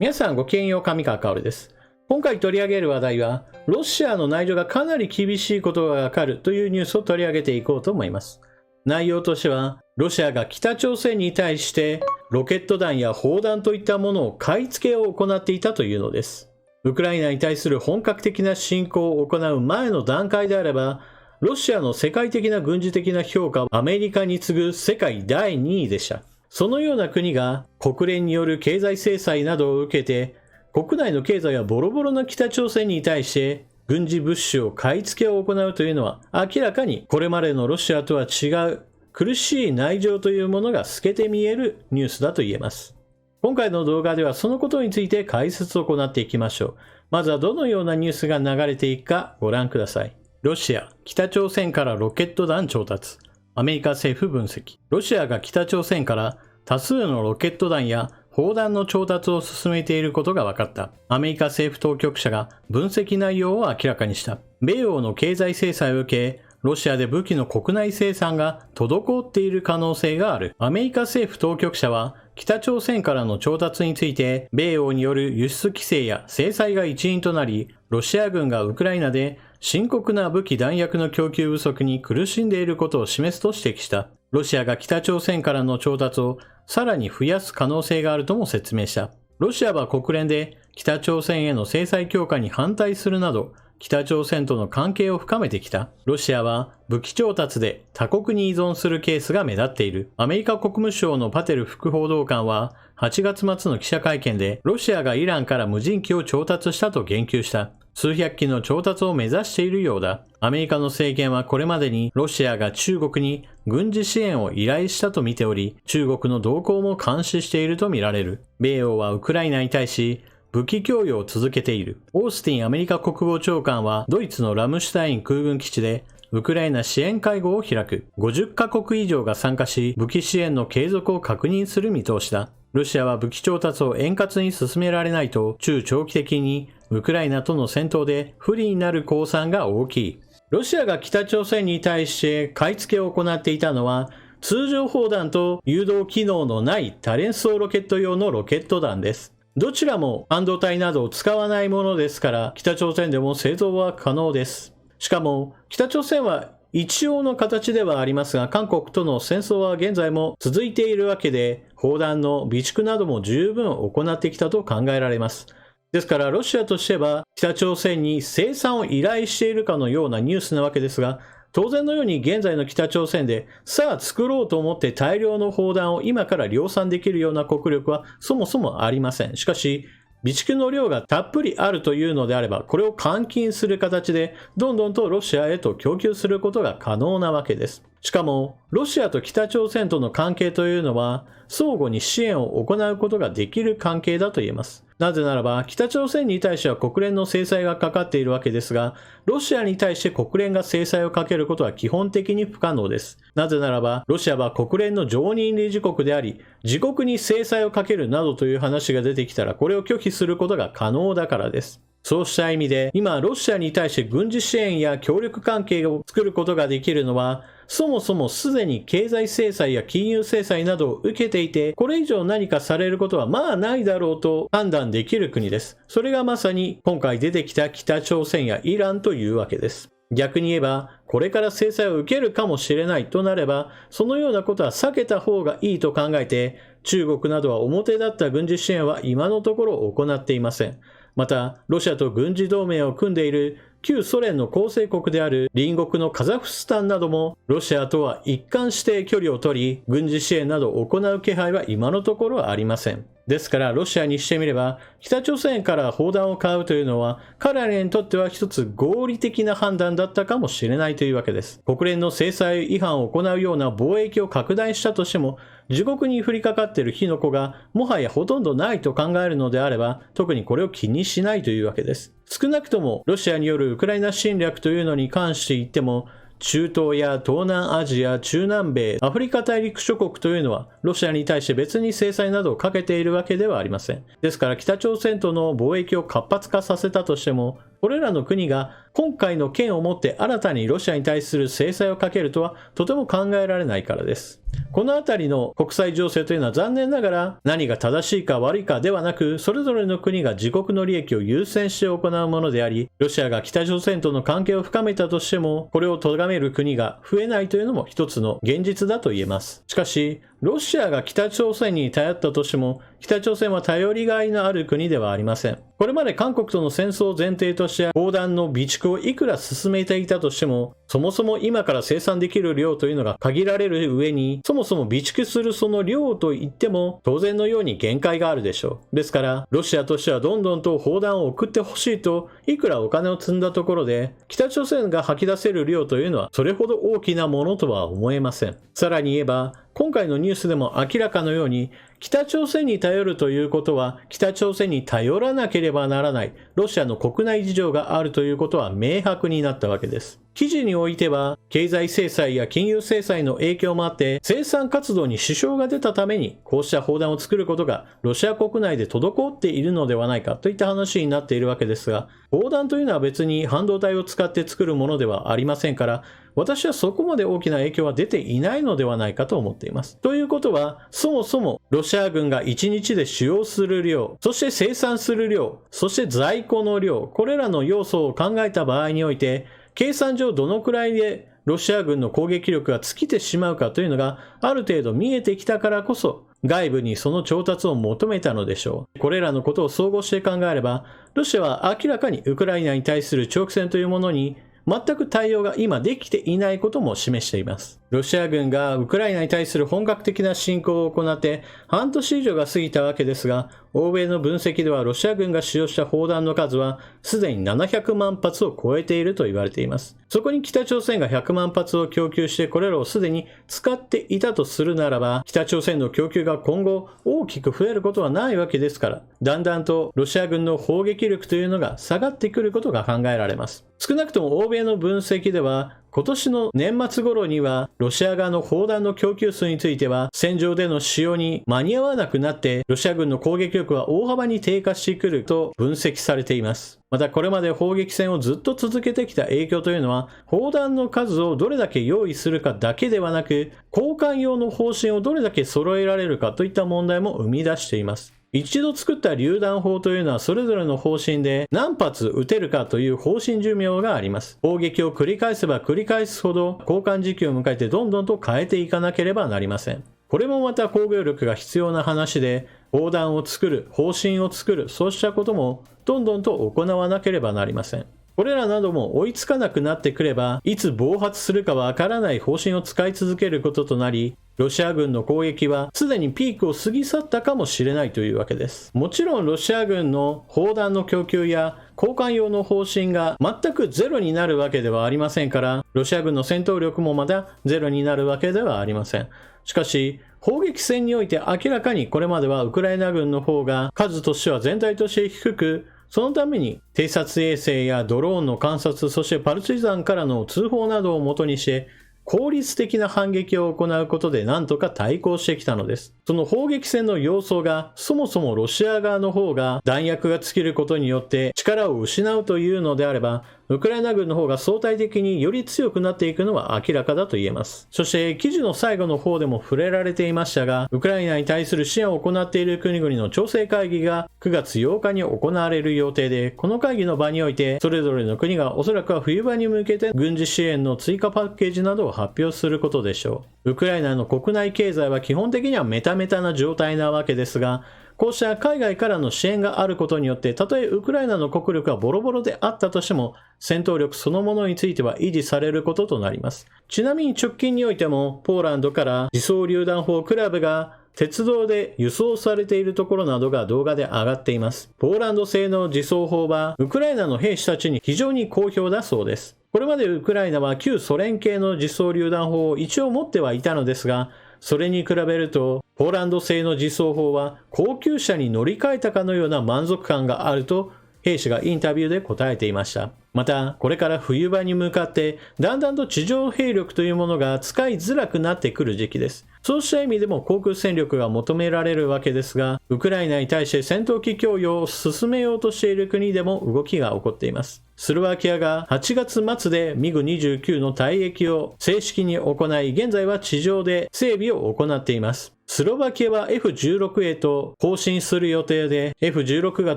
皆さんごきげんよう、上川薫です。今回取り上げる話題は、ロシアの内情がかなり厳しいことがわかるというニュースを取り上げていこうと思います。内容としては、ロシアが北朝鮮に対してロケット弾や砲弾といったものを買い付けを行っていたというのです。ウクライナに対する本格的な侵攻を行う前の段階であれば、ロシアの世界的な軍事的な評価はアメリカに次ぐ世界第2位でした。そのような国が国連による経済制裁などを受けて、国内の経済はボロボロな北朝鮮に対して軍事物資を買い付けを行うというのは、明らかにこれまでのロシアとは違う苦しい内情というものが透けて見えるニュースだと言えます。今回の動画ではそのことについて解説を行っていきましょう。まずはどのようなニュースが流れていくかご覧ください。ロシア、北朝鮮からロケット弾調達。アメリカ政府分析。ロシアが北朝鮮から多数のロケット弾や砲弾の調達を進めていることが分かった。アメリカ政府当局者が分析内容を明らかにした。米欧の経済制裁を受け、ロシアで武器の国内生産が滞っている可能性がある。アメリカ政府当局者は、北朝鮮からの調達について、米欧による輸出規制や制裁が一因となり、ロシア軍がウクライナで深刻な武器弾薬の供給不足に苦しんでいることを示すと指摘した。ロシアが北朝鮮からの調達をさらに増やす可能性があるとも説明した。ロシアは国連で北朝鮮への制裁強化に反対するなど、北朝鮮との関係を深めてきた。ロシアは武器調達で他国に依存するケースが目立っている。アメリカ国務省のパテル副報道官は8月末の記者会見で、ロシアがイランから無人機を調達したと言及した。数百機の調達を目指しているようだ。アメリカの政権はこれまでにロシアが中国に軍事支援を依頼したと見ており、中国の動向も監視していると見られる。米欧はウクライナに対し、武器供与を続けている。オースティンアメリカ国防長官はドイツのラムシュタイン空軍基地でウクライナ支援会合を開く。50カ国以上が参加し、武器支援の継続を確認する見通しだ。ロシアは武器調達を円滑に進められないと、中長期的にウクライナとの戦闘で不利になる公算が大きい。ロシアが北朝鮮に対して買い付けを行っていたのは、通常砲弾と誘導機能のない多連装ロケット用のロケット弾です。どちらも半導体などを使わないものですから、北朝鮮でも製造は可能です。しかも、北朝鮮は一応の形ではありますが、韓国との戦争は現在も続いているわけで、砲弾の備蓄なども十分行ってきたと考えられます。ですから、ロシアとしては、北朝鮮に生産を依頼しているかのようなニュースなわけですが、当然のように現在の北朝鮮で、さあ作ろうと思って大量の砲弾を今から量産できるような国力はそもそもありません。しかし、備蓄の量がたっぷりあるというのであれば、これを換金する形で、どんどんとロシアへと供給することが可能なわけです。しかも、ロシアと北朝鮮との関係というのは、相互に支援を行うことができる関係だと言えます。なぜならば、北朝鮮に対しては国連の制裁がかかっているわけですが、ロシアに対して国連が制裁をかけることは基本的に不可能です。なぜならば、ロシアは国連の常任理事国であり、自国に制裁をかけるなどという話が出てきたら、これを拒否することが可能だからです。そうした意味で、今、ロシアに対して軍事支援や協力関係を作ることができるのは、そもそもすでに経済制裁や金融制裁などを受けていて、これ以上何かされることはまあないだろうと判断できる国です。それがまさに今回出てきた北朝鮮やイランというわけです。逆に言えば、これから制裁を受けるかもしれないとなれば、そのようなことは避けた方がいいと考えて、中国などは表立った軍事支援は今のところ行っていません。また、ロシアと軍事同盟を組んでいる旧ソ連の構成国である隣国のカザフスタンなども、ロシアとは一貫して距離を取り、軍事支援などを行う気配は今のところはありません。ですから、ロシアにしてみれば、北朝鮮から砲弾を買うというのは、彼らにとっては一つ合理的な判断だったかもしれないというわけです。国連の制裁違反を行うような貿易を拡大したとしても、自国に降りかかっている火の粉がもはやほとんどないと考えるのであれば、特にこれを気にしないというわけです。少なくともロシアによるウクライナ侵略というのに関して言っても、中東や東南アジア、中南米、アフリカ大陸諸国というのは、ロシアに対して別に制裁などをかけているわけではありません。ですから北朝鮮との貿易を活発化させたとしても、これらの国が今回の件をもって新たにロシアに対する制裁をかけるとはとても考えられないからです。このあたりの国際情勢というのは残念ながら何が正しいか悪いかではなく、それぞれの国が自国の利益を優先して行うものであり、ロシアが北朝鮮との関係を深めたとしても、これを咎める国が増えないというのも一つの現実だと言えます。しかし、ロシアが北朝鮮に頼ったとしても、北朝鮮は頼りがいのある国ではありません。これまで韓国との戦争を前提として砲弾の備蓄をいくら進めていたとしても、そもそも今から生産できる量というのが限られる上に、そもそも備蓄するその量といっても当然のように限界があるでしょう。ですから、ロシアとしてはどんどんと砲弾を送ってほしいと、いくらお金を積んだところで、北朝鮮が吐き出せる量というのはそれほど大きなものとは思えません。さらに言えば、今回のニュースでも明らかのように、北朝鮮に頼るということは、北朝鮮に頼らなければならないロシアの国内事情があるということは明白になったわけです。記事においては、経済制裁や金融制裁の影響もあって、生産活動に支障が出たために、こうした砲弾を作ることがロシア国内で滞っているのではないかといった話になっているわけですが、砲弾というのは別に半導体を使って作るものではありませんから、私はそこまで大きな影響は出ていないのではないかと思っています。ということは、そもそもロシア軍が1日で使用する量、そして生産する量、そして在庫の量、これらの要素を考えた場合において、計算上どのくらいでロシア軍の攻撃力が尽きてしまうかというのがある程度見えてきたからこそ、外部にその調達を求めたのでしょう。これらのことを総合して考えれば、ロシアは明らかにウクライナに対する長期戦というものに全く対応が今できていないことも示しています。ロシア軍がウクライナに対する本格的な侵攻を行って半年以上が過ぎたわけですが、欧米の分析ではロシア軍が使用した砲弾の数はすでに700万発を超えていると言われています。そこに北朝鮮が100万発を供給してこれらをすでに使っていたとするならば、北朝鮮の供給が今後大きく増えることはないわけですから、だんだんとロシア軍の砲撃力というのが下がってくることが考えられます。少なくとも欧米の分析では、今年の年末頃にはロシア側の砲弾の供給数については戦場での使用に間に合わなくなってロシア軍の攻撃力は大幅に低下してくると分析されています。またこれまで砲撃戦をずっと続けてきた影響というのは砲弾の数をどれだけ用意するかだけではなく交換用の方針をどれだけ揃えられるかといった問題も生み出しています。一度作った榴弾砲というのはそれぞれの方針で何発撃てるかという方針寿命があります。砲撃を繰り返せば繰り返すほど交換時期を迎えてどんどんと変えていかなければなりません。これもまた工業力が必要な話で、砲弾を作る、方針を作る、そうしたこともどんどんと行わなければなりません。これらなども追いつかなくなってくれば、いつ暴発するかわからない方針を使い続けることとなり、ロシア軍の攻撃はすでにピークを過ぎ去ったかもしれないというわけです。もちろんロシア軍の砲弾の供給や交換用の方針が全くゼロになるわけではありませんから、ロシア軍の戦闘力もまたゼロになるわけではありません。しかし、砲撃戦において明らかにこれまではウクライナ軍の方が数としては全体として低く、そのために偵察衛星やドローンの観察、そしてパルチザンからの通報などをもとにして効率的な反撃を行うことで何とか対抗してきたのです。その砲撃戦の様相がそもそもロシア側の方が弾薬が尽きることによって力を失うというのであれば、ウクライナ軍の方が相対的により強くなっていくのは明らかだと言えます。そして記事の最後の方でも触れられていましたが、ウクライナに対する支援を行っている国々の調整会議が9月8日に行われる予定で、この会議の場においてそれぞれの国がおそらくは冬場に向けて軍事支援の追加パッケージなどを発表することでしょう。ウクライナの国内経済は基本的にはメタメタな状態なわけですが、こうした海外からの支援があることによって、たとえウクライナの国力がボロボロであったとしても、戦闘力そのものについては維持されることとなります。ちなみに直近においても、ポーランドから自走榴弾砲クラブが鉄道で輸送されているところなどが動画で上がっています。ポーランド製の自走砲は、ウクライナの兵士たちに非常に好評だそうです。これまでウクライナは旧ソ連系の自走榴弾砲を一応持ってはいたのですが、それに比べると、ポーランド製の自走砲は高級車に乗り換えたかのような満足感があると兵士がインタビューで答えていました。また、これから冬場に向かってだんだんと地上兵力というものが使いづらくなってくる時期です。そうした意味でも航空戦力が求められるわけですが、ウクライナに対して戦闘機供与を進めようとしている国でも動きが起こっています。スロバキアが8月末でミグ29の退役を正式に行い、現在は地上で整備を行っています。スロバキアは F16 へと更新する予定で、F16 が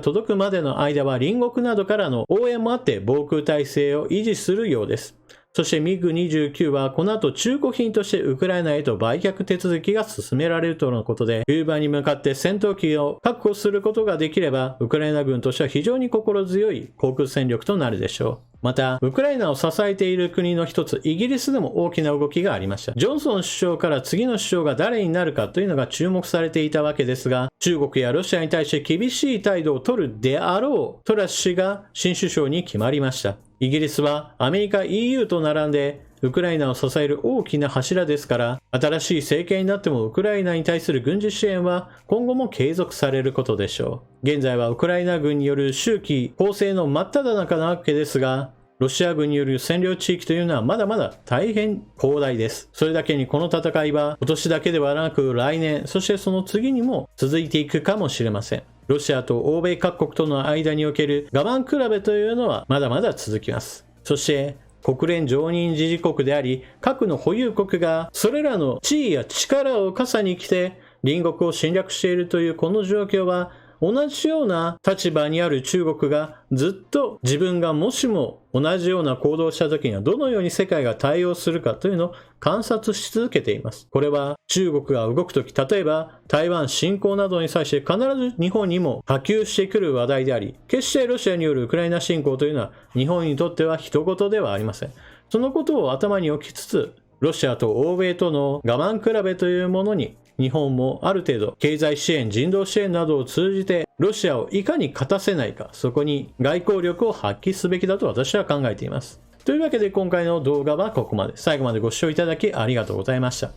届くまでの間は隣国などからの応援もあって防空体制を維持するようです。そしてミグ29はこの後中古品としてウクライナへと売却手続きが進められるとのことで、冬場に向かって戦闘機を確保することができれば、ウクライナ軍としては非常に心強い航空戦力となるでしょう。また、ウクライナを支えている国の一つ、イギリスでも大きな動きがありました。ジョンソン首相から次の首相が誰になるかというのが注目されていたわけですが、中国やロシアに対して厳しい態度を取るであろうトラス氏が新首相に決まりました。イギリスはアメリカ EU と並んでウクライナを支える大きな柱ですから、新しい政権になってもウクライナに対する軍事支援は今後も継続されることでしょう。現在はウクライナ軍による秋季攻勢の真っ只中なわけですが、ロシア軍による占領地域というのはまだまだ大変広大です。それだけにこの戦いは今年だけではなく来年、そしてその次にも続いていくかもしれません。ロシアと欧米各国との間における我慢比べというのはまだまだ続きます。そして国連常任理事国であり、核の保有国がそれらの地位や力を傘に来て隣国を侵略しているというこの状況は、同じような立場にある中国がずっと自分がもしも同じような行動をした時にはどのように世界が対応するかというのを観察し続けています。これは中国が動くとき、例えば台湾侵攻などに際して必ず日本にも波及してくる話題であり、決してロシアによるウクライナ侵攻というのは日本にとっては人事ではありません。そのことを頭に置きつつ、ロシアと欧米との我慢比べというものに日本もある程度経済支援、人道支援などを通じてロシアをいかに勝たせないか、そこに外交力を発揮すべきだと私は考えています。というわけで今回の動画はここまで。最後までご視聴いただきありがとうございました。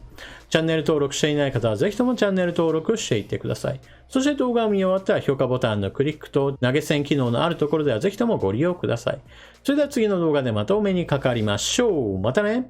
チャンネル登録していない方はぜひともチャンネル登録していってください。そして動画を見終わったら評価ボタンのクリックと投げ銭機能のあるところではぜひともご利用ください。それでは次の動画でまたお目にかかりましょう。またね。